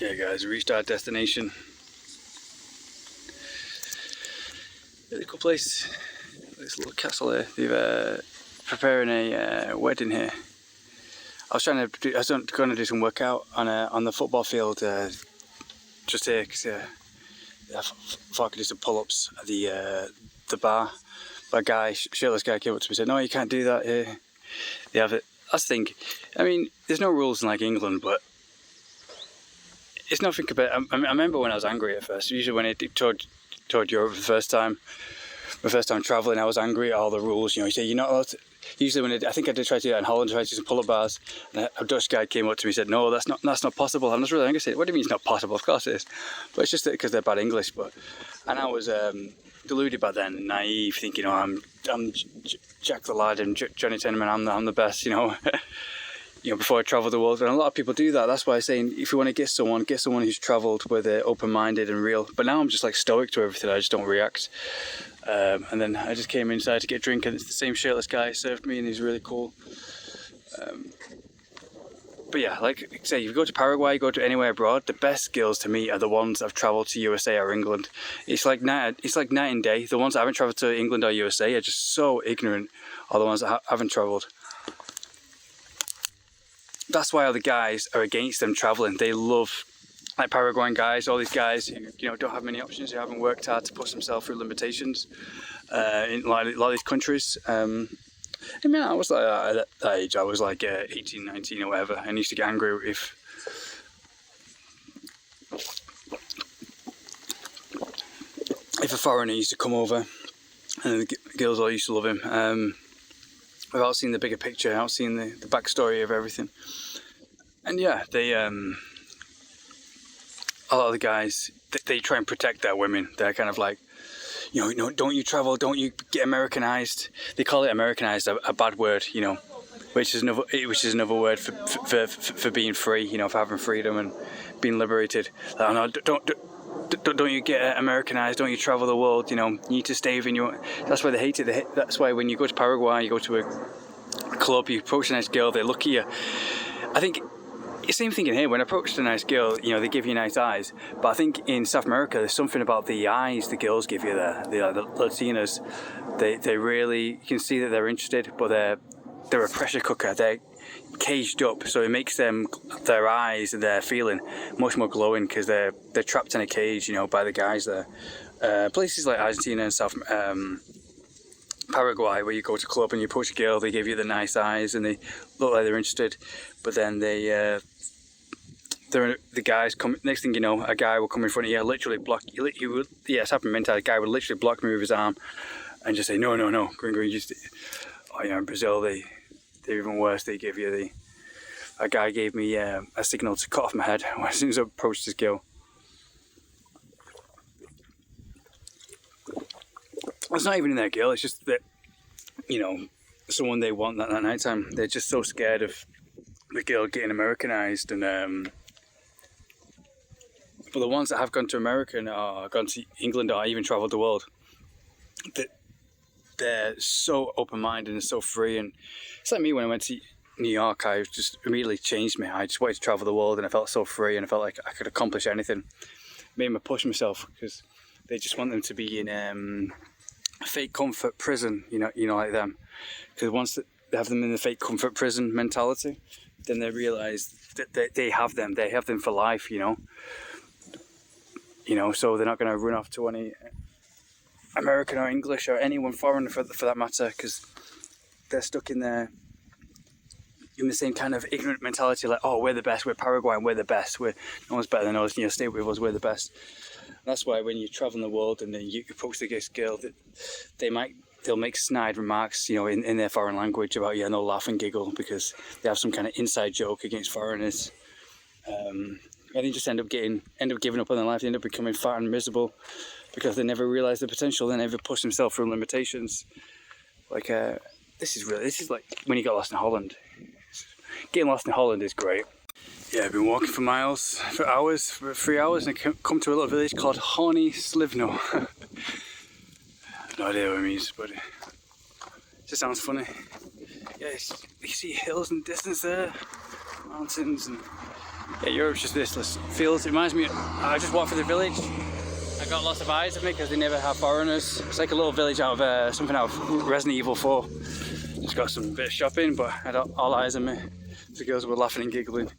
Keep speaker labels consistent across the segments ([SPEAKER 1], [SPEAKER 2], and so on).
[SPEAKER 1] Yeah guys, we reached our destination. Really cool place. This little castle here. They've preparing a wedding here. I was going to do some workout on the football field just here because I thought I could do some pull-ups at the bar. But a guy, shirtless guy, came up to me and said, "No, you can't do that here. They have it." That's the thing. I mean, there's no rules in like England, but it's nothing compared. I remember when I was angry at first. Usually when I toured Europe the first time, my first time travelling, I was angry at all the rules. You know, you say you're not allowed to. Usually when I think I did try to do that in Holland, I tried to do some pull-up bars, and a Dutch guy came up to me and said, "No, that's not possible." I'm just really angry. I said, "What do you mean it's not possible? Of course it is." But it's just because they're bad English. And I was deluded by then, naive, thinking, "Oh, I'm Jack the Lad and Johnny Tinman. I'm the best," you know. You know, before I travelled the world, and a lot of people do that. That's why I'm saying, if you want to get someone who's travelled, where they're open-minded and real. But now I'm just like stoic to everything. I just don't react. And then I just came inside to get a drink, and it's the same shirtless guy served me, and he's really cool. But yeah, like I say, if you go to Paraguay, you go to anywhere abroad, the best girls to me are the ones that have travelled to USA or England. It's like night and day. The ones that haven't travelled to England or USA are just so ignorant, or the ones that haven't travelled. That's why all the guys are against them travelling. They love, like Paraguayan guys, all these guys who, you know, don't have many options, who haven't worked hard to push themselves through limitations in like a lot of these countries. I mean, I was like at that age, I was like 18, 19 or whatever, and used to get angry if a foreigner used to come over, and the girls all used to love him. Without seeing the bigger picture, without seeing the backstory of everything. And yeah, they a lot of the guys, they try and protect their women. They're kind of like, you know, don't you travel, don't you get Americanized. They call it Americanized a bad word, you know, which is another word for being free, you know, for having freedom and being liberated. Like, no, don't you get Americanized? Don't you travel the world? You know, you need to stay within your. That's why they hate it. That's why when you go to Paraguay, you go to a club, you approach a nice girl, they look at you. I think the same thing in here. When I approach a nice girl, you know, they give you nice eyes. But I think in South America, there's something about the eyes the girls give you there. The Latinas, they really, you can see that they're interested, but they're a pressure cooker. They're caged up, so it makes their eyes and their feeling much more glowing because they're trapped in a cage, you know, by the guys there. Places like Argentina and South Paraguay, where you go to a club and you approach a girl, they give you the nice eyes and they look like they're interested, but then the guys come. Next thing you know, a guy will come in front of you, literally block. He would, yeah, it's happened many times. A guy would literally block me with his arm and just say, "No, green, just." Oh yeah, in Brazil they're even worse. They give you a guy gave me a signal to cut off my head as soon as I approached this girl. It's not even in their girl, it's just that, you know, someone they want that night time. They're just so scared of the girl getting Americanized. And but the ones that have gone to America or gone to England or even travelled the world, they're so open-minded and so free. And it's like me when I went to New York. I just immediately changed me. I just wanted to travel the world, and I felt so free, and I felt like I could accomplish anything. Made me push myself because they just want them to be in a fake comfort prison, you know, like them. Because once they have them in the fake comfort prison mentality, then they realise that they have them for life, you know. You know, so they're not going to run off to any American or English or anyone foreign for that matter, because they're stuck in the same kind of ignorant mentality, like, oh, we're the best, we're Paraguayan, we're the best, no one's better than us, you know, stay with us, we're the best. That's why when you travel in the world and then you approach the girl, they'll make snide remarks, you know, in their foreign language about you, and they'll laugh and giggle because they have some kind of inside joke against foreigners. And they just end up giving up on their life. They end up becoming fat and miserable because they never realise the potential. They never push themselves through limitations. Like this is like when you got lost in Holland. Getting lost in Holland is great. Yeah, I've been walking for miles, for 3 hours, and I come to a little village called Horny Slivno. No idea what it means, but it just sounds funny. Yeah, you see hills in the distance there, mountains, and Yeah, Europe's just this feels. It reminds me. I just walked through the village. I got lots of eyes of me because they never have foreigners. It's like a little village out of something out of Resident Evil 4. Just got some bit of shopping, but I had all eyes on me. The girls were laughing and giggling,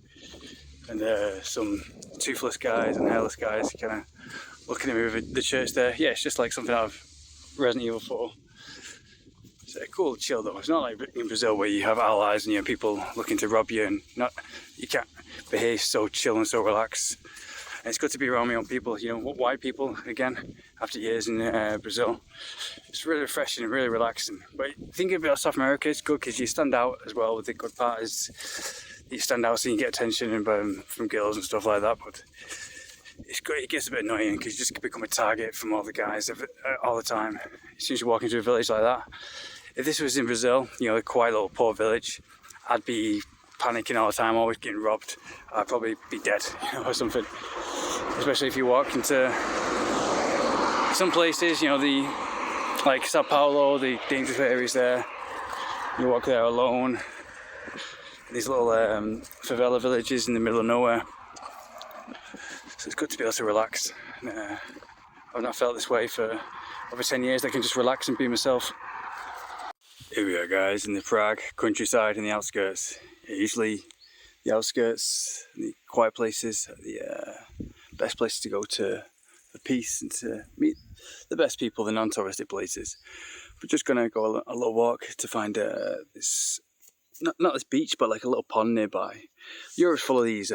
[SPEAKER 1] and some toothless guys and hairless guys kind of looking at me with the church there. Yeah, it's just like something out of Resident Evil 4. It's a cool chill though. It's not like in Brazil where you have all eyes and people looking to rob you, and you can't behave so chill and so relaxed. And it's good to be around my own people, white people again after years in Brazil. It's really refreshing and really relaxing. But thinking about South America, it's good because you stand out as well. With the good part is you stand out so you can get attention from girls and stuff like that. But it's great. It gets a bit annoying because you just become a target from all the guys all the time. As soon as you walk into a village like that. If this was in Brazil, a quiet little poor village, I'd be panicking all the time, always getting robbed. I'd probably be dead, or something. Especially if you walk into some places, like Sao Paulo, the dangerous areas there. You walk there alone. These little favela villages in the middle of nowhere. So it's good to be able to relax. And, I've not felt this way for over 10 years. I can just relax and be myself. Here we are, guys, in the Prague countryside in the outskirts. Usually the outskirts, the quiet places are the best places to go to for peace and to meet the best people, the non-touristic places. We're just going to go a little walk to find this, not this beach, but like a little pond nearby. Europe's full of these,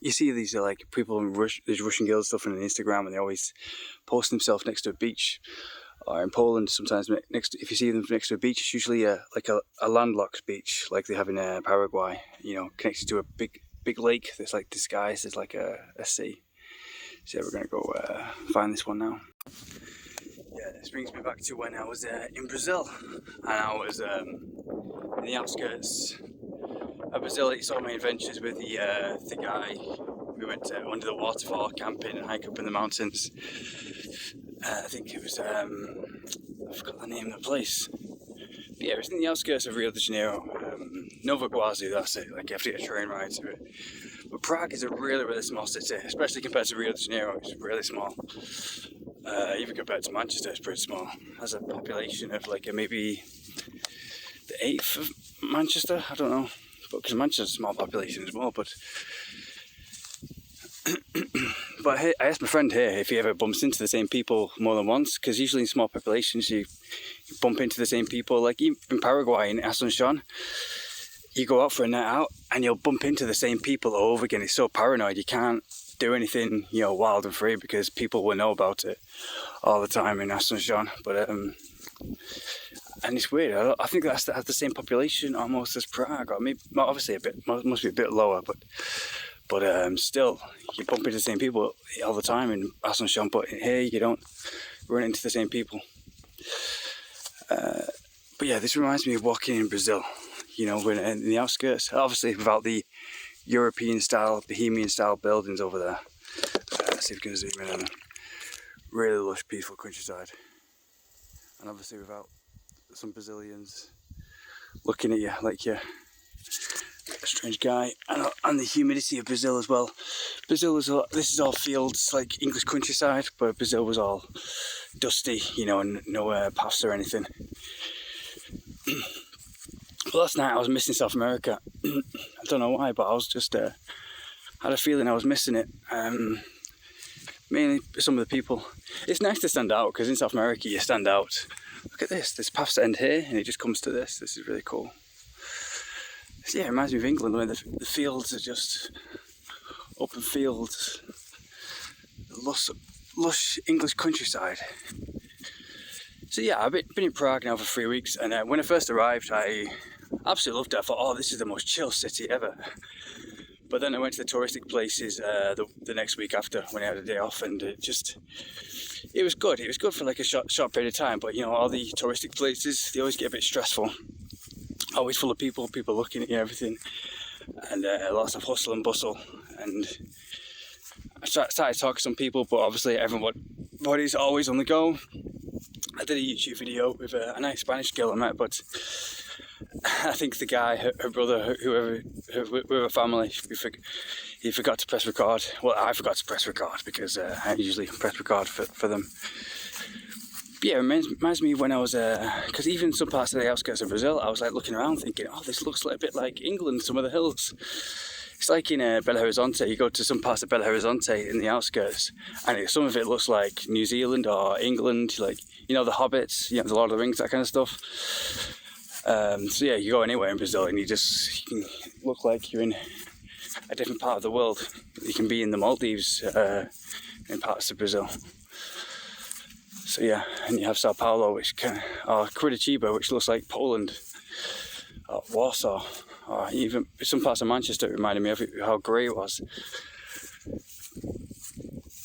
[SPEAKER 1] you see these like people, these Russian girls stuff on Instagram, and they always post themselves next to a beach. Or in Poland, sometimes if you see them next to a beach, it's usually like a landlocked beach, like they have in Paraguay. Connected to a big lake that's like disguised as like a sea. So yeah, we're gonna go find this one now. Yeah, this brings me back to when I was in Brazil, and I was in the outskirts of Brazil. It's all my adventures with the guy. We went under the waterfall camping and hike up in the mountains. I think it was, I forgot the name of the place. But yeah, it was in the outskirts of Rio de Janeiro. Nova Guazu, that's it. Like you have to get a train ride to it. But Prague is a really, really small city, especially compared to Rio de Janeiro. It's really small. Even compared to Manchester, it's pretty small. It has a population of like maybe the 8th of Manchester. I don't know, because Manchester's a small population as well. But I asked my friend here if he ever bumps into the same people more than once, because usually in small populations you bump into the same people. Like in Paraguay, in Asunción, you go out for a night out and you'll bump into the same people over again. It's so paranoid, you can't do anything wild and free because people will know about it all the time in Asunción. But and it's weird. I think that's the same population almost as Prague, or maybe obviously must be a bit lower, but still, you bump into the same people all the time in Asunción, but here you don't run into the same people. But yeah, this reminds me of walking in Brazil, when in the outskirts, obviously without the European style, Bohemian style buildings over there. Let's see if we can zoom in on them. Really lush, peaceful countryside. And obviously without some Brazilians looking at you like you're a strange guy, and the humidity of Brazil as well. This is all fields, like English countryside, but Brazil was all dusty, and no paths or anything. But last night I was missing South America. I don't know why, but I was just had a feeling I was missing it. Mainly some of the people. It's nice to stand out, because in South America you stand out. Look at this. There's paths that end here, and it just comes to this. This is really cool. Yeah, it reminds me of England, where the fields are just open fields, lush English countryside. So yeah, I've been in Prague now for 3 weeks, and when I first arrived, I absolutely loved it. I thought, oh, this is the most chill city ever. But then I went to the touristic places the next week after, when I had a day off, and it was good. It was good for like a short period of time, but all the touristic places, they always get a bit stressful. Always full of people looking at you, everything, and lots of hustle and bustle. And I started talking to some people, but obviously everybody's always on the go. I did a YouTube video with a nice Spanish girl I met, but I think the guy, her brother, whoever, with her family, he forgot to press record. Well, I forgot to press record because I usually press record for them. But yeah, it reminds me when I was, because even some parts of the outskirts of Brazil, I was like looking around thinking, oh, this looks like a bit like England, some of the hills. It's like in Belo Horizonte, you go to some parts of Belo Horizonte in the outskirts, and some of it looks like New Zealand or England, like, you know, the Hobbits, the Lord of the Rings, that kind of stuff. So yeah, you go anywhere in Brazil and you can look like you're in a different part of the world. You can be in the Maldives in parts of Brazil. So yeah, and you have Sao Paulo, or Curitiba, which looks like Poland, or Warsaw, or even some parts of Manchester. It reminded me of how grey it was.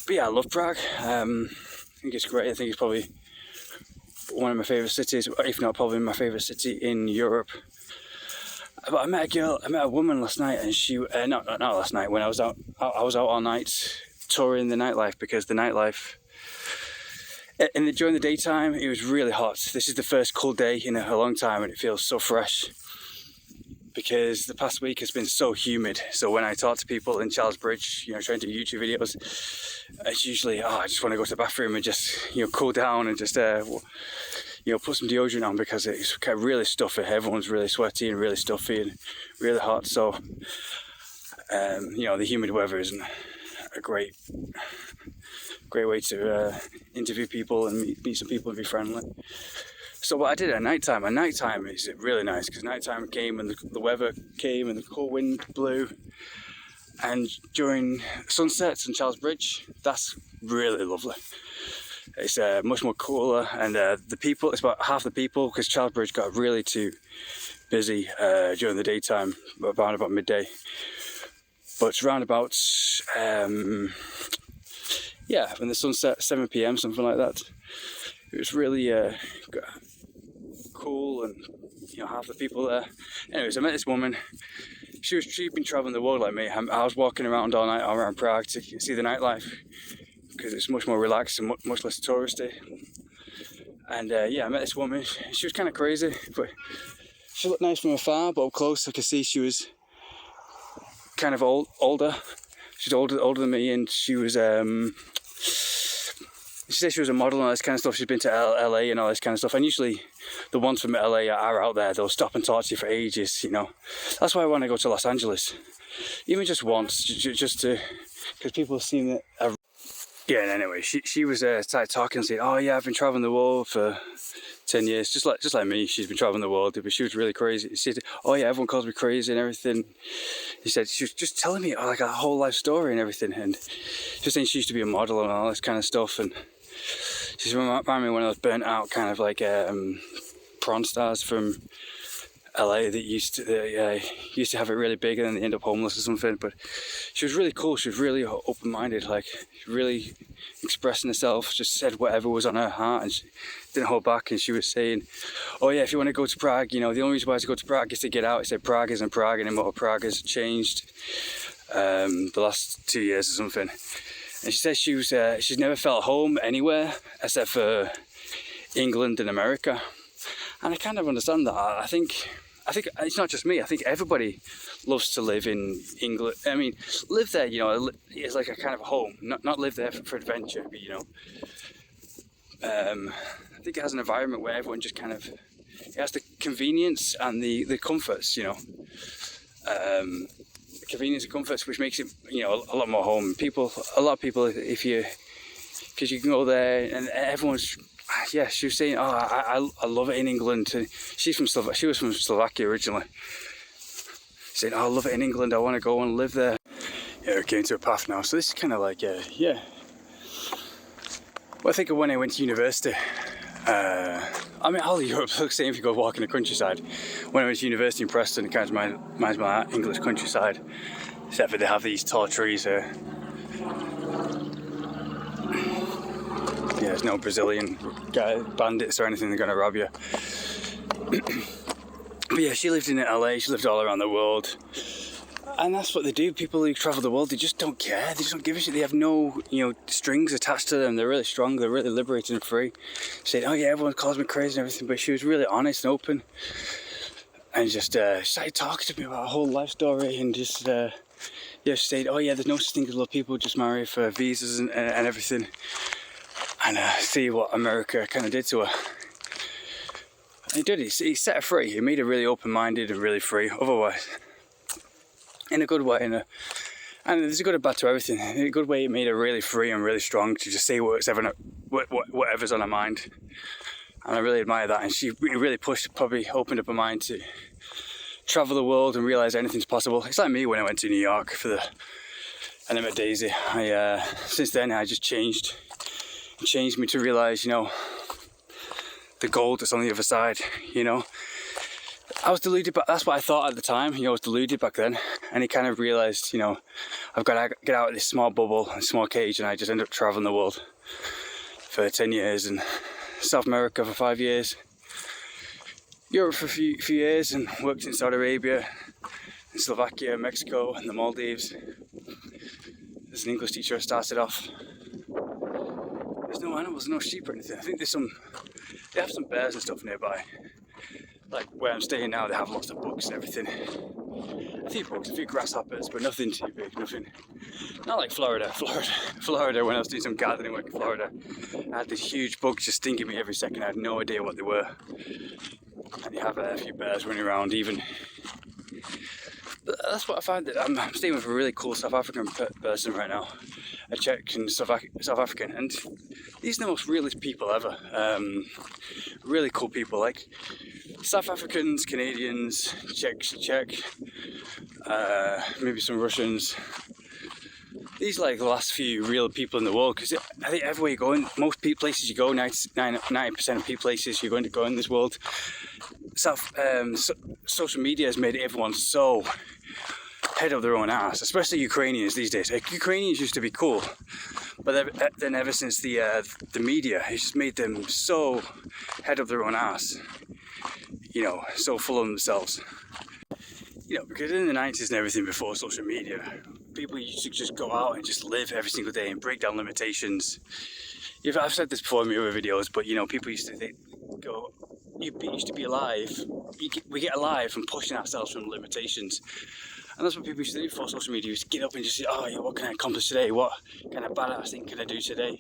[SPEAKER 1] But yeah, I love Prague. I think it's great. I think it's probably one of my favourite cities, if not probably my favourite city in Europe. But I met a woman last night, and she not last night, when I was out all night touring the nightlife, because the nightlife during the daytime it was really hot. This is the first cool day in a long time, and it feels so fresh because the past week has been so humid. So when I talk to people in Charles Bridge, trying to do YouTube videos, it's usually, I just want to go to the bathroom and just, cool down and just, put some deodorant on, because it's really stuffy. Everyone's really sweaty and really stuffy and really hot. So, the humid weather isn't a great way to interview people and meet some people and be friendly. So what I did at nighttime is really nice, because nighttime came and the weather came and the cool wind blew. And during sunsets on Charles Bridge, that's really lovely. It's much more cooler, and it's about half the people, because Charles Bridge got really too busy during the daytime, around about midday. But around about, when the sun set, 7 p.m, something like that, it was really cool, and half the people there. Anyways, I met this woman. She'd been traveling the world like me. I was walking around all night around Prague to see the nightlife, because it's much more relaxed and much less touristy. And I met this woman. She was kind of crazy, but she looked nice from afar, but up close I could see she was kind of older. She's older than me, and she was she said she was a model and all this kind of stuff. She'd been to LA and all this kind of stuff. And usually the ones from LA are out there. They'll stop and talk to you for ages, That's why I want to go to Los Angeles. Even just once, just to, because people seem that... Yeah, and anyway, she was started talking and saying, oh yeah, I've been traveling the world for 10 years, just like me. She's been traveling the world, but she was really crazy. She said, oh yeah, everyone calls me crazy and everything. She was just telling me like a whole life story and everything, and just saying she used to be a model and all this kind of stuff. And she's reminded me of one of those burnt out kind of like porn stars from LA that used to have it really big and then they end up homeless or something. But she was really cool. She was really open-minded, like really expressing herself, just said whatever was on her heart, and she didn't hold back. And she was saying, oh yeah, if you want to go to Prague, the only reason why to go to Prague is to get out. She said Prague isn't Prague anymore. Prague has changed the last 2 years or something. And she says she's never felt home anywhere except for England and America. And I kind of understand that. I think it's not just me. I think everybody loves to live in England. I mean, live there, it's like a kind of home. Not live there for adventure, but I think it has an environment where everyone just kind of, it has the convenience and the comforts, the convenience and comforts, which makes it, a lot more home. A lot of people, because you can go there and everyone's, yeah, she was saying, oh, I love it in England. She was from Slovakia originally. Saying, oh, I love it in England. I want to go and live there. Yeah, we came to a path now. So this is kind of like, well, I think of when I went to university. I mean, all of Europe looks the same if you go walking the countryside. When I went to university in Preston, it kind of reminds me of English countryside. Except for they have these tall trees here. Yeah, there's no Brazilian bandits or anything that are going to rob you. But yeah, she lived in LA, she lived all around the world. And that's what they do. People who travel the world, they just don't care. They just don't give a shit. They have no, strings attached to them. They're really strong. They're really liberated and free. Saying, oh yeah, everyone calls me crazy and everything. But she was really honest and open. and just started talking to me about her whole life story, and just said, oh yeah, there's no such thing as little people, just marry for visas and everything, and see what America kind of did to her. And he did. He set her free. He made her really open-minded and really free. Otherwise, in a good way, and there's a good and bad to everything. In a good way, it made her really free and really strong to just say whatever's on her mind. And I really admire that. And she really probably opened up her mind to travel the world and realise anything's possible. It's like me when I went to New York and I met Daisy. Since then, I just changed. It changed me to realise, the gold that's on the other side, I was deluded, but that's what I thought at the time. I was deluded back then, and he kind of realised, I've got to get out of this small bubble and small cage, and I just ended up travelling the world for 10 years, and South America for 5 years, Europe for a few years, and worked in Saudi Arabia, in Slovakia, Mexico, and the Maldives. As an English teacher, I started off. There's no animals, no sheep or anything. I think they have some bears and stuff nearby. Like where I'm staying now, they have lots of bugs and everything. A few bugs, a few grasshoppers, but nothing too big, nothing. Not like Florida. Florida, when I was doing some gardening work in Florida, I had these huge bugs just stinging me every second. I had no idea what they were. And you have a few bears running around even. But that's what I find. That I'm staying with a really cool South African person right now. A Czech and South African, and these are the most realist people ever. Really cool people, like South Africans, Canadians, Czech, maybe some Russians. These are like the last few real people in the world, because I think everywhere you go, in most places you go, 90% of places you're going to go in this world, social media has made everyone so head of their own ass, especially Ukrainians these days. Like, Ukrainians used to be cool, but then ever since the media, it's just made them so head of their own ass, so full of themselves. Because in the 90s and everything, before social media, people used to just go out and just live every single day and break down limitations. I've said this before in my other videos, but people used to used to be alive. We get alive from pushing ourselves from limitations. And that's what people used to do before social media. Used to get up and just say, oh yeah, what can I accomplish today? What kind of badass thing can I do today?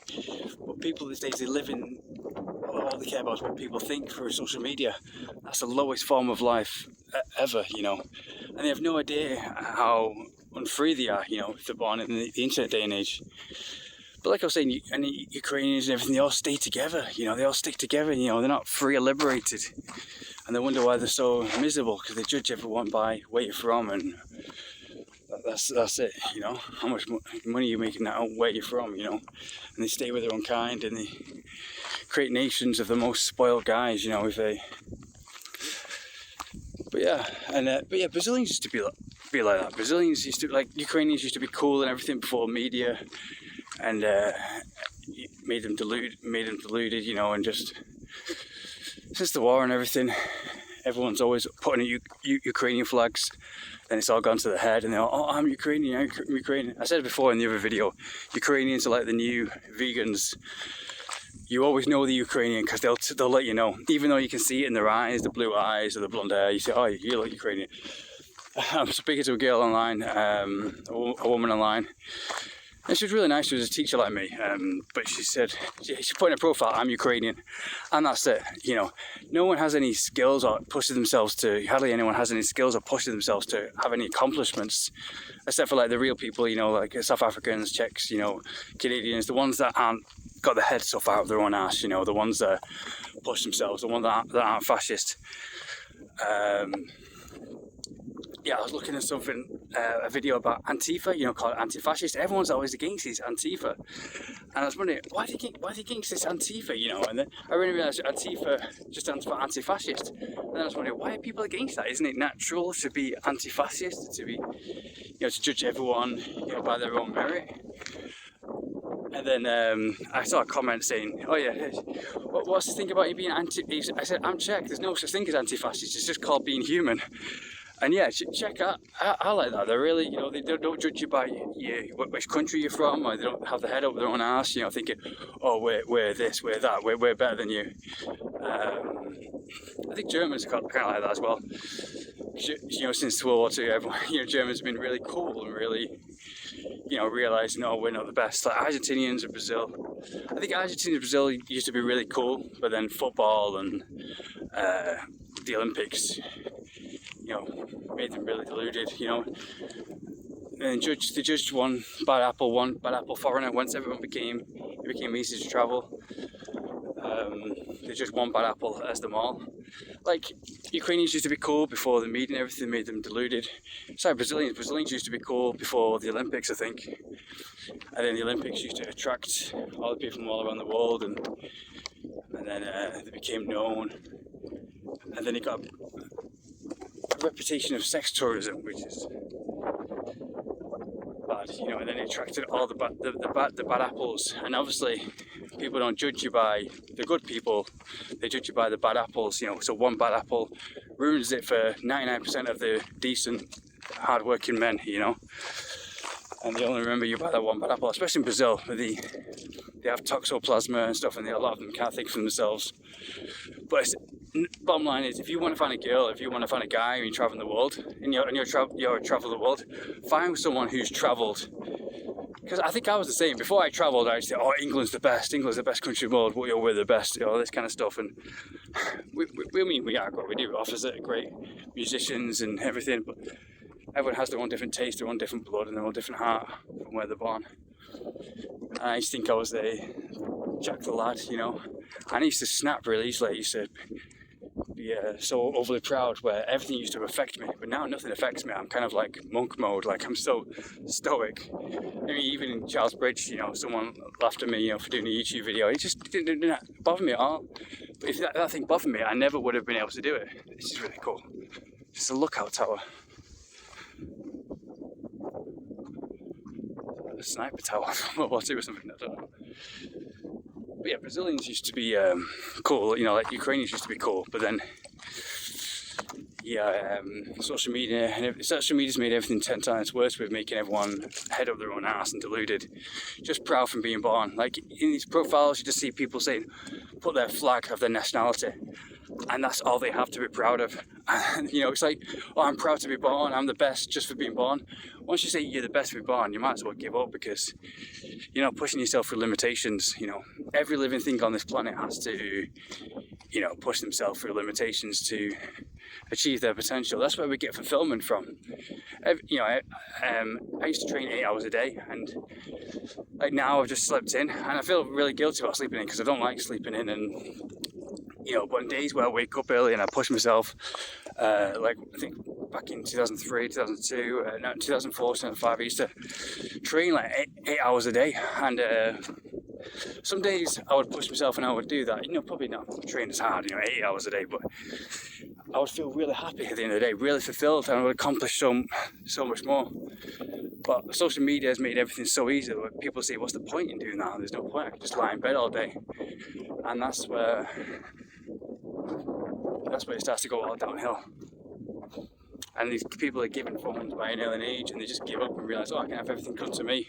[SPEAKER 1] But people these days, they live in, all they care about is what people think through social media. That's the lowest form of life ever, And they have no idea how unfree they are, if they're born in the internet day and age. But like I was saying, and the Ukrainians and everything, they all stay together, they all stick together, they're not free or liberated. And they wonder why they're so miserable, because they judge everyone by where you're from, and that's it, how much money you're making now, where you're from, and they stay with their own kind, and they create nations of the most spoiled guys, Brazilians used to be like that. Brazilians used to, like Ukrainians used to be cool and everything before media, and made them deluded, and just since the war and everything, everyone's always putting Ukrainian flags, and it's all gone to the head, and they're all, oh, I'm Ukrainian. I said it before in the other video, Ukrainians are like the new vegans. You always know the Ukrainian because they'll let you know, even though you can see it in their eyes, the blue eyes or the blonde hair. You say, oh, you look Ukrainian. I'm speaking to a girl online, a woman online, and she was really nice. She was a teacher like me, but she said, she put in a profile, I'm Ukrainian, and that's it. No one has any skills or pushes themselves to, hardly anyone has any skills or pushes themselves to have any accomplishments, except for like the real people, like South Africans, Czechs, Canadians, the ones that aren't got their head so far up their own ass, the ones that push themselves, the ones that aren't fascist. I was looking at something, a video about Antifa, called anti-fascist. Everyone's always against this Antifa, and I was wondering, why are they against this Antifa, and then I really realised Antifa just stands for anti-fascist, and then I was wondering, why are people against that? Isn't it natural to be anti-fascist, to be, to judge everyone, by their own merit? And then I saw a comment saying, oh yeah, what's the thing about you being I said, I'm Czech, there's no such thing as anti-fascist, it's just called being human. And yeah, Czech, I like that. They're really, they don't judge you by which country you're from, or they don't have the head up their own ass, thinking, oh, we're this, we're that, we're better than you. I think Germans are kind of like that as well. since World War II, everyone, Germans have been really cool and really, realising, no, we're not the best. Like Argentinians and Brazil. I think Argentina and Brazil used to be really cool, but then football and the Olympics, made them really deluded, And they judged one bad apple foreigner. Once it became easy to travel. They judged one bad apple as them all. Like Ukrainians used to be cool before the media and everything made them deluded. Sorry, Brazilians used to be cool before the Olympics, I think. And then the Olympics used to attract all the people from all around the world, and then they became known. And then it got a reputation of sex tourism, which is bad, and then it attracted all the bad apples. And obviously, people don't judge you by the good people; they judge you by the bad apples. So one bad apple ruins it for 99% of the decent, hard-working men. And they only remember you by that one bad apple. Especially in Brazil, where they have toxoplasma and stuff, and a lot of them can't think for themselves. But bottom line is, if you want to find a girl, if you want to find a guy, and you're traveling the world, and you're traveling the world, find someone who's travelled. Because I think I was the same. Before I travelled, I used to say, England's the best country in the world, we're the best, all this kind of stuff. And we are great, we do offers it, great musicians and everything, but everyone has their own different taste, their own different blood, and their own different heart from where they're born. And I used to think I was the Jack the Lad, And I used to snap really easily. I used to be so overly proud, where everything used to affect me, but now nothing affects me. I'm kind of like monk mode, like I'm so stoic. I mean, even in Charles Bridge, someone laughed at me, for doing a YouTube video. It just didn't bother me at all. But if that thing bothered me, I never would have been able to do it. This is really cool. Just a lookout tower. A sniper tower from World War II or something, I don't know. But yeah, Brazilians used to be cool, like Ukrainians used to be cool, but then social media's made everything 10 times worse, with making everyone head up their own ass and deluded, just proud from being born. Like in these profiles, you just see people saying, put their flag of their nationality, and that's all they have to be proud of. And, it's like, I'm proud to be born, I'm the best just for being born. Once you say you're the best to be born, you might as well give up, because you're not pushing yourself through limitations. Every living thing on this planet has to, push themselves through limitations to achieve their potential. That's where we get fulfillment from. I used to train 8 hours a day, and like now I've just slept in, and I feel really guilty about sleeping in, because I don't like sleeping in. And but on days where I wake up early and I push myself, like I think back in 2003, 2002, 2004, 2005, I used to train like 8 hours a day, and some days I would push myself and I would do that, probably not train as hard, 8 hours a day, but I would feel really happy at the end of the day, really fulfilled, and I would accomplish so much more. But social media has made everything so easy that people say, what's the point in doing that? There's no point, I can just lie in bed all day. And that's where it starts to go all downhill. And these people are given phones by an early age, and they just give up and realise, I can have everything come to me.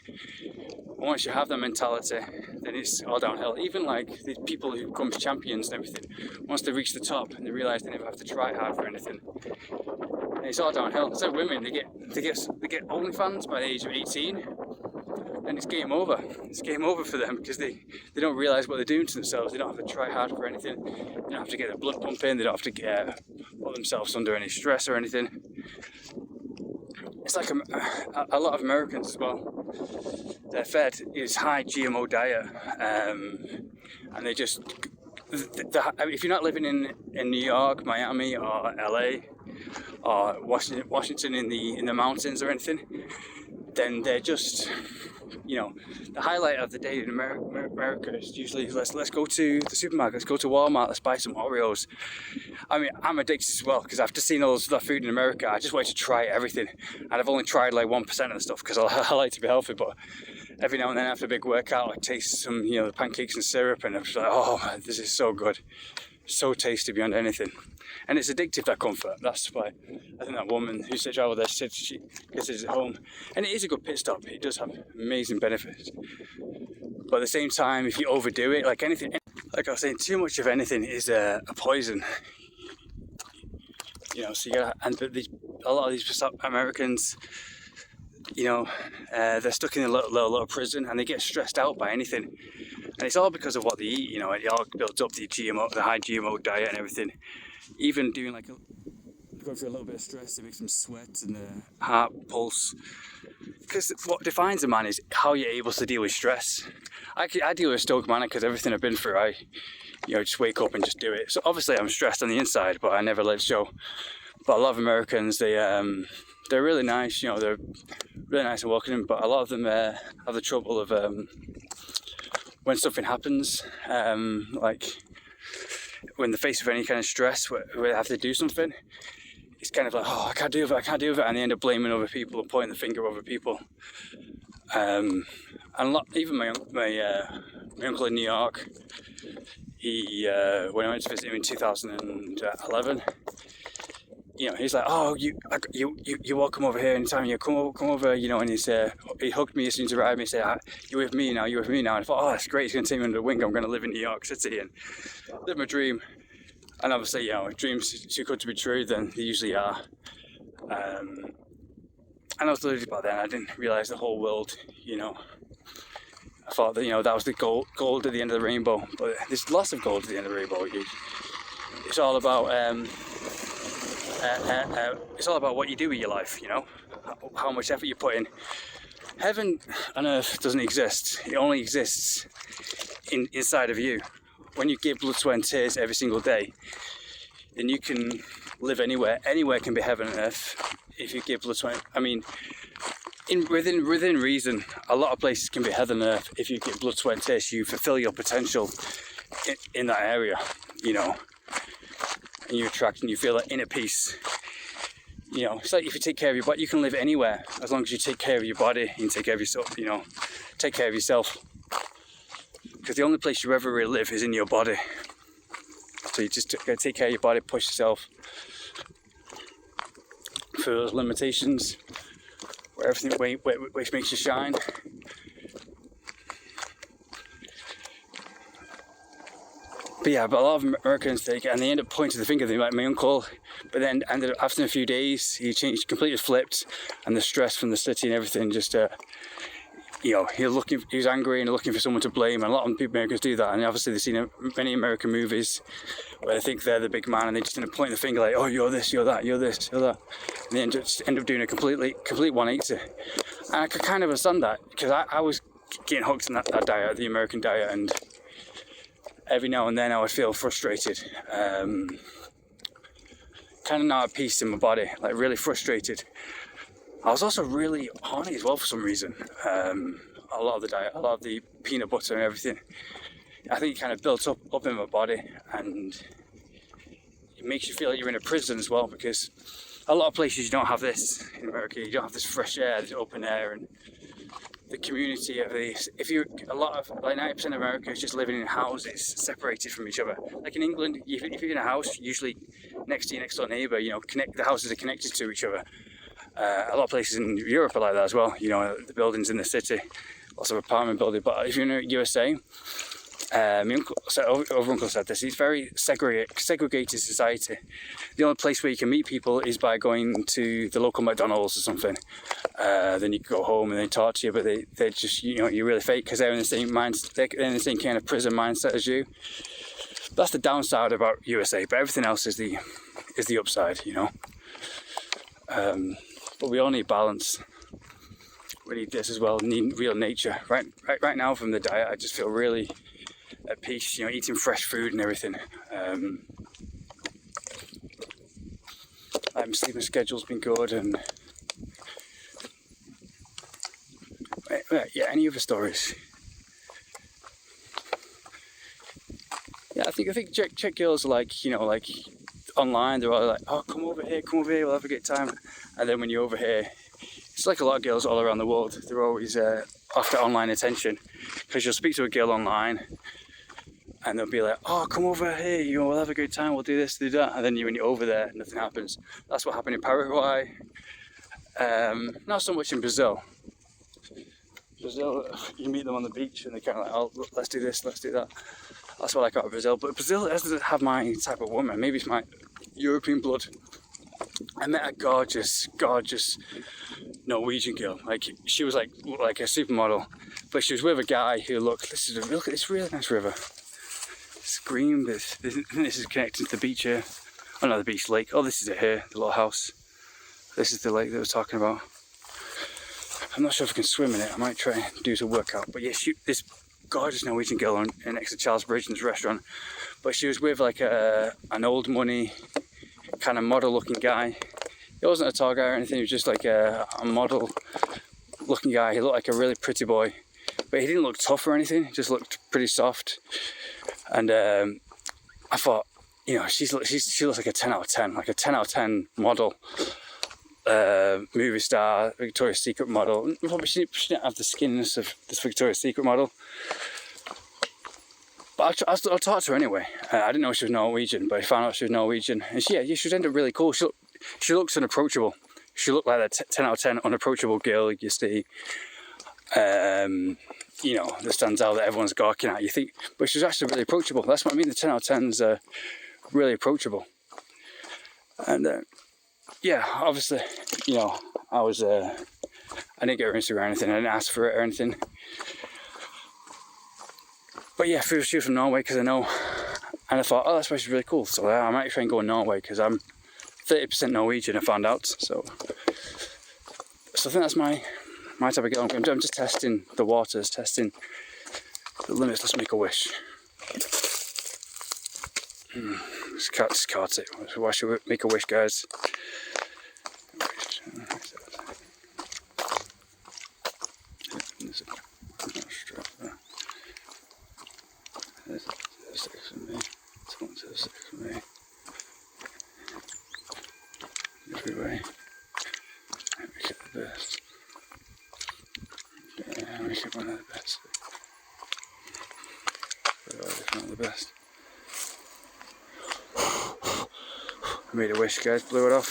[SPEAKER 1] And once you have that mentality, then it's all downhill. Even like the people who become champions and everything, once they reach the top and they realise they never have to try hard for anything, and it's all downhill. It's like women, they get OnlyFans by the age of 18, and it's game over. It's game over for them, because they don't realise what they're doing to themselves. They don't have to try hard for anything. They don't have to get their blood pumping. They don't have to put themselves under any stress or anything. It's like a lot of Americans as well. They're fed is high GMO diet, and they just. If you're not living in New York, Miami, or LA, or Washington in the mountains or anything, then they're just, the highlight of the day in America is usually let's go to the supermarket, let's go to Walmart, let's buy some Oreos. I mean, I'm addicted as well, because after seeing all that food in America, I just wanted to try everything, and I've only tried like 1% of the stuff, because I like to be healthy. But every now and then after a big workout, I taste some, the pancakes and syrup, and I'm just like, oh man, this is so good, so tasty beyond anything. And it's addictive, that comfort. That's why I think that woman who said travel there said she gets it at home. And it is a good pit stop. It does have amazing benefits. But at the same time, if you overdo it, like anything, like I was saying, too much of anything is a poison. So you gotta, and a lot of these Americans, they're stuck in a little prison and they get stressed out by anything, and it's all because of what they eat. It all builds up the high GMO diet and everything. Even doing going through a little bit of stress, it makes them sweat and the heart pulse. Because what defines a man is how you're able to deal with stress. I deal with a stoic manner because everything I've been through, I just wake up and just do it. So obviously I'm stressed on the inside, but I never let it show. But a lot of Americans, they're really nice. They're really nice and welcoming. But a lot of them have the trouble of when something happens, like when they're faced with any kind of stress, where they have to do something. It's kind of like, oh, I can't do it, and they end up blaming other people and pointing the finger at other people. And even my uncle in New York, he when I went to visit him in 2011, he's like, oh, you're welcome over here anytime. Come over, and he hugged me as soon as he arrived. He said, you're with me now. And I thought, oh, that's great. He's going to take me under the wing. I'm going to live in New York City and live my dream. And obviously, if dreams too good to be true, then they usually are. And I was deluded by then. I didn't realise the whole world, I thought that, that was the gold at the end of the rainbow. But there's lots of gold at the end of the rainbow. It's all about what you do with your life, how much effort you put in. Heaven on earth doesn't exist. It only exists inside of you. When you give blood, sweat and tears every single day, then you can live anywhere. Anywhere can be heaven on earth if you give blood, sweat. I mean, within reason, a lot of places can be heaven on earth if you give blood, sweat and tears. You fulfill your potential in that area, and you attract and you feel that inner peace. It's like if you take care of your body, you can live anywhere as long as you take care of your body and take care of yourself. Take care of yourself. Because the only place you ever really live is in your body. So you just got to take care of your body, push yourself through those limitations, where everything which makes you shine. But a lot of Americans they end up pointing the finger. They like my uncle, but then ended up after a few days he changed, completely flipped, and the stress from the city and everything just. He was angry and looking for someone to blame, and a lot of Americans do that. And obviously they've seen many American movies where they think they're the big man and they just end up pointing the finger like, oh, you're this, you're that, you're this, you're that. And they end up doing a complete 180. And I could kind of understand that, because I was getting hooked on that diet, the American diet, and every now and then I would feel frustrated. Kind of not at peace in my body, like really frustrated. I was also really horny as well for some reason. A lot of the diet, a lot of the peanut butter and everything. I think it kind of built up in my body, and it makes you feel like you're in a prison as well, because a lot of places you don't have this in America. You don't have this fresh air, this open air, and the community of these. If you, a lot of, like 90% of America is just living in houses separated from each other. Like in England, if you're in a house, usually next to your next door neighbour, the houses are connected to each other. A lot of places in Europe are like that as well. The buildings in the city, lots of apartment buildings. But if you're in the USA, my uncle said this. It's very segregated society. The only place where you can meet people is by going to the local McDonald's or something. Then you can go home and they talk to you, but they're just you're really fake because they're in the same they're in the same kind of prison mindset as you. That's the downside about USA, but everything else is the upside. But we all need balance. We need this as well. Need real nature. Right now, from the diet, I just feel really at peace. Eating fresh food and everything. My sleeping schedule's been good, and any other stories? Yeah, I think Czech girls are like online, they're all like, oh, come over here, we'll have a good time. And then when you're over here, it's like a lot of girls all around the world, they're always after online attention, because you'll speak to a girl online and they'll be like, oh, come over here, we'll have a good time, we'll do this, do that. And then when you're over there, nothing happens. That's what happened in Paraguay. Not so much in Brazil. Brazil, you meet them on the beach and they're kind of like, oh, look, let's do this, let's do that. That's what I got in Brazil. But Brazil doesn't have my type of woman. Maybe it's my European blood. I met a gorgeous Norwegian girl. Like she was like a supermodel, but she was with a guy who look at this really nice river. It's green, but this is connected to the beach here. Oh no, the beach lake. Oh, this is it here, the little house. This is the lake that we're talking about. I'm not sure if I can swim in it. I might try and do some workout. But yeah, this gorgeous Norwegian girl next to Charles Bridge in this restaurant. But she was with like an old money kind of model looking guy. He wasn't a tall guy or anything. He was just like a model looking guy. He looked like a really pretty boy, but he didn't look tough or anything. He just looked pretty soft. And I thought, you know, she looks like a 10 out of 10, like a 10 out of 10 model. Movie star, Victoria's Secret model. Probably she didn't have the skinness of this Victoria's Secret model. But I'll talk to her anyway. I didn't know she was Norwegian, but I found out she was Norwegian. And she ended up really cool. She looks unapproachable. She looked like that 10 out of 10 unapproachable girl you see, you know, that stands out that everyone's gawking at. You think, but she's actually really approachable. That's what I mean. The 10 out of 10s are really approachable. And yeah, obviously, you know, I didn't get her Instagram or anything. I didn't ask for it or anything. But yeah, she was from Norway because I know, and I thought, oh, that's why she's really cool. So I might try and go in Norway because I'm 30% Norwegian. I found out. So I think that's my type of girl. I'm just testing the waters, testing the limits. Let's make a wish. Just caught it. Why should we make a wish, guys? There's a 6 for me. Someone says 6 for me. Every way. Make it the best. Yeah, make it one of the best. If not the best. I made a wish, guys. Blew it off.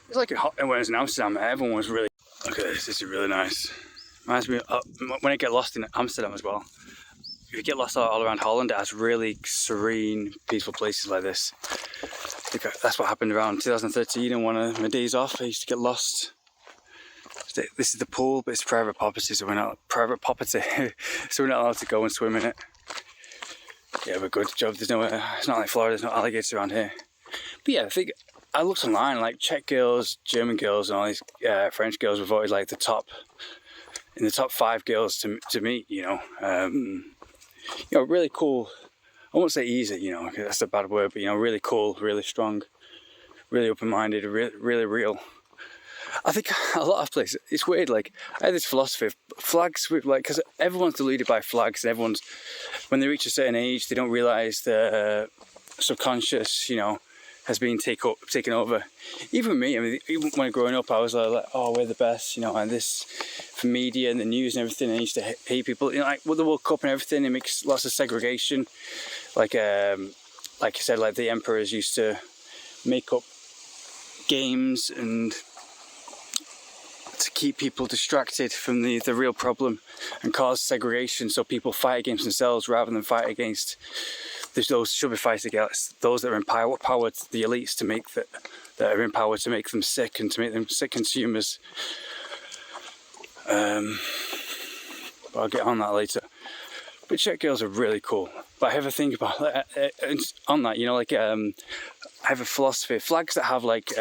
[SPEAKER 1] It's like when I was in Amsterdam, everyone was really... Look at this, this is really nice. Reminds me of when I get lost in Amsterdam as well. If you get lost all around Holland, it has really serene, peaceful places like this. That's what happened around 2013 and one of my days off. I used to get lost. This is the pool, but it's private property, so we're not allowed to go and swim in it. Yeah, but good job. It's not like Florida. There's no alligators around here. But yeah, I think I looked online, like Czech girls, German girls, and all these French girls were voted like the top 5 girls to meet. You know, really cool. I won't say easy, you know, 'cause that's a bad word, but you know, really cool, really strong, really open-minded, really real. I think a lot of places, it's weird, like, I had this philosophy of flags, like, because everyone's deluded by flags, and when they reach a certain age, they don't realise the subconscious, you know, has been taken over. Even me, I mean, even when growing up, I was like, oh, we're the best, you know, and this, for media and the news and everything, I used to hate people, you know, like, with the World Cup and everything, it makes lots of segregation, like I said, like, the emperors used to make up games and to keep people distracted from the real problem and cause segregation, so people fight against themselves rather than fight against those should be fighting against those that are empowered, the elites, that are empowered to make them sick and to make them sick consumers. But I'll get on that later. But Czech girls are really cool. But I have a think about on that, you know, like I have a philosophy. Flags that have like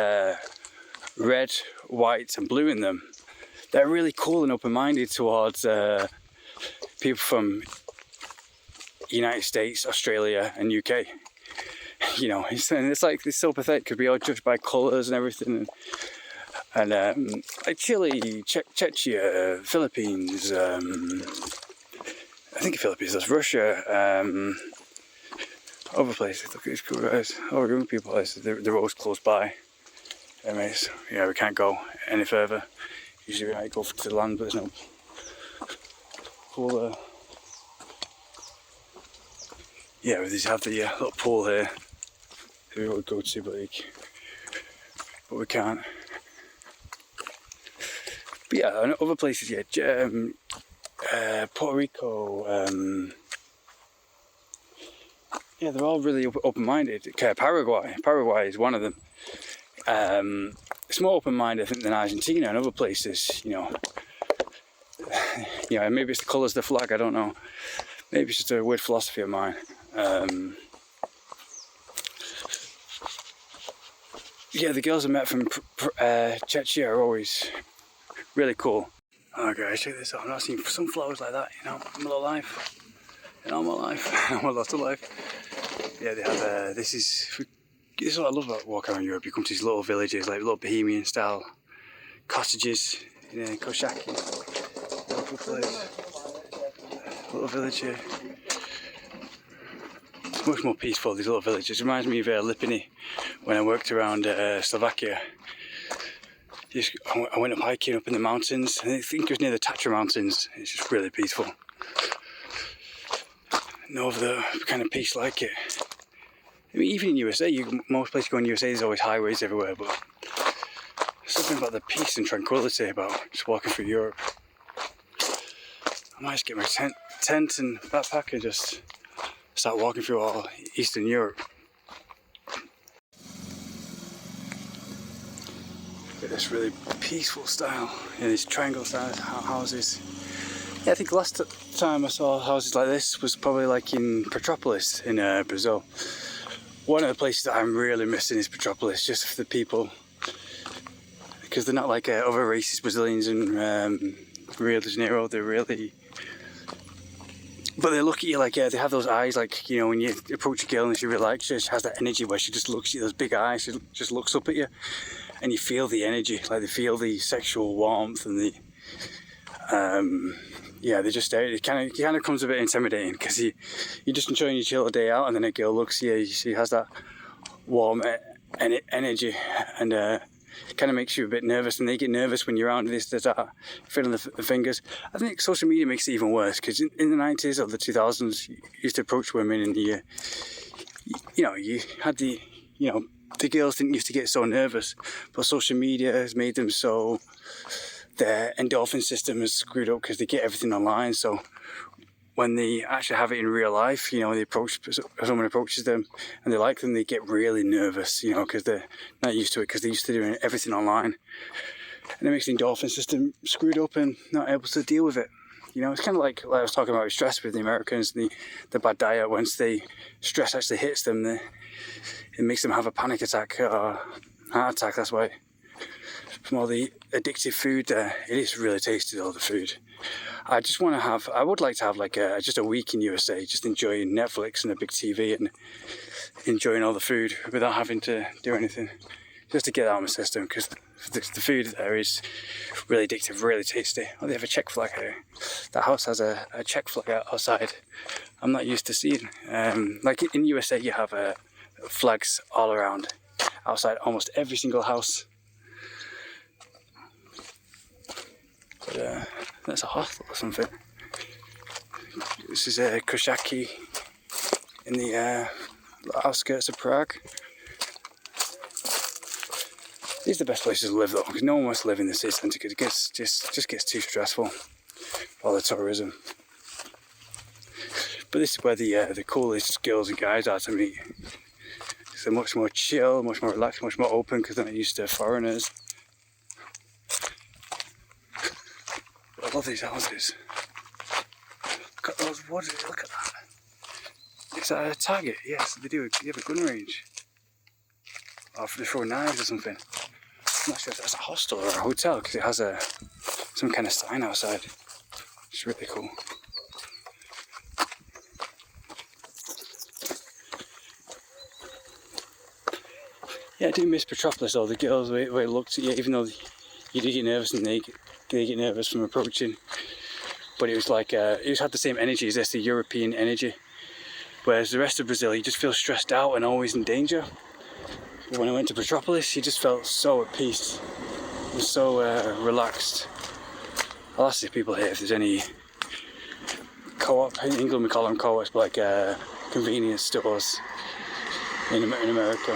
[SPEAKER 1] red, white, and blue in them, they're really cool and open-minded towards people from United States, Australia, and UK. You know, it's like it's so pathetic because we all judge by colours and everything. And like Chile, Czechia, Philippines, I think Philippines, that's Russia, other places. Look at these cool guys. Oh, we're young people. They're always close by. Anyways, yeah, we can't go any further. Usually we might go to the land, but there's no pool there. Yeah, we just have the little pool here that we would go to, but we can't. But yeah, and other places, yeah, Puerto Rico, yeah, they're all really open-minded. Paraguay is one of them. It's more open-minded, I think, than Argentina and other places. You know, maybe it's the colours of the flag. I don't know. Maybe it's just a weird philosophy of mine. Yeah, the girls I met from Czechia are always really cool. Oh guys, check this out. I've not seen sunflowers like that, in all my life. In all my life. In all my lot of life. Yeah, they have, this is what I love about walking around Europe. You come to these little villages, like little bohemian style cottages in Koshaki. Local place. Little village here. It's much more peaceful, these little villages. It reminds me of Lipiny when I worked around Slovakia. I went up hiking up in the mountains. I think it was near the Tatra Mountains. It's just really peaceful. No other kind of peace like it. I mean, even in USA, most places you go in USA, there's always highways everywhere, but there's something about the peace and tranquility about just walking through Europe. I might just get my tent and backpack and just start walking through all Eastern Europe. Look at this really peaceful style, these triangle style houses. Yeah, I think the last time I saw houses like this was probably like in Petropolis in Brazil. One of the places that I'm really missing is Petropolis, just for the people, because they're not like other racist Brazilians in Rio de Janeiro. They're really, but they look at you like, they have those eyes, like, when you approach a girl and she really likes you, she has that energy where she just looks at you, those big eyes, she just looks up at you, and you feel the energy, like they feel the sexual warmth and the, they just, it kind of comes a bit intimidating, because you're just enjoying your chill day out, and then a girl looks at you, she has that warm energy, and it kind of makes you a bit nervous, and they get nervous when you're around this, feeling the fingers. I think social media makes it even worse, because in the 90s or the 2000s, you used to approach women, and you had the girls didn't used to get so nervous, but social media has made them so, their endorphin system is screwed up because they get everything online. So when they actually have it in real life, someone approaches them and they like them, they get really nervous, because they're not used to it, because they're used to doing everything online. And it makes the endorphin system screwed up and not able to deal with it. It's kind of like I was talking about stress with the Americans, the bad diet. Once stress actually hits them, it makes them have a panic attack or heart attack. That's why from all the addictive food there, it is really tasty, all the food. I would like to have like just a week in USA, just enjoying Netflix and a big TV and enjoying all the food without having to do anything, just to get out of my system, because the food there is really addictive, really tasty. Oh, they have a Czech flag here. That house has a Czech flag outside. I'm not used to seeing. Like in USA, you have flags all around, outside almost every single house. But that's a hostel or something. This is Koshaki in the outskirts of Prague. These are the best places to live though, because no one wants to live in the city centre, because it just gets too stressful, all the tourism. But this is where the coolest girls and guys are to meet. They're much more chill, much more relaxed, much more open, because they're not used to foreigners. I love these houses. Look at those woods, look at that. Is that a target? Yes, they have a gun range. Or they throw knives or something. I'm not sure if that's a hostel or a hotel, because it has some kind of sign outside. It's really cool. Yeah, I do miss Petropolis though. The girls, the way it looked at you, even though you do get nervous and they get nervous from approaching. But it was like, it had the same energy as this, the European energy. Whereas the rest of Brazil, you just feel stressed out and always in danger. But when I went to Petropolis, you just felt so at peace. And so relaxed. I'll ask the people here if there's any co-op. In England we call them co-ops, but like convenience stores in America,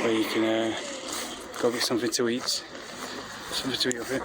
[SPEAKER 1] where you can go get something to eat up here.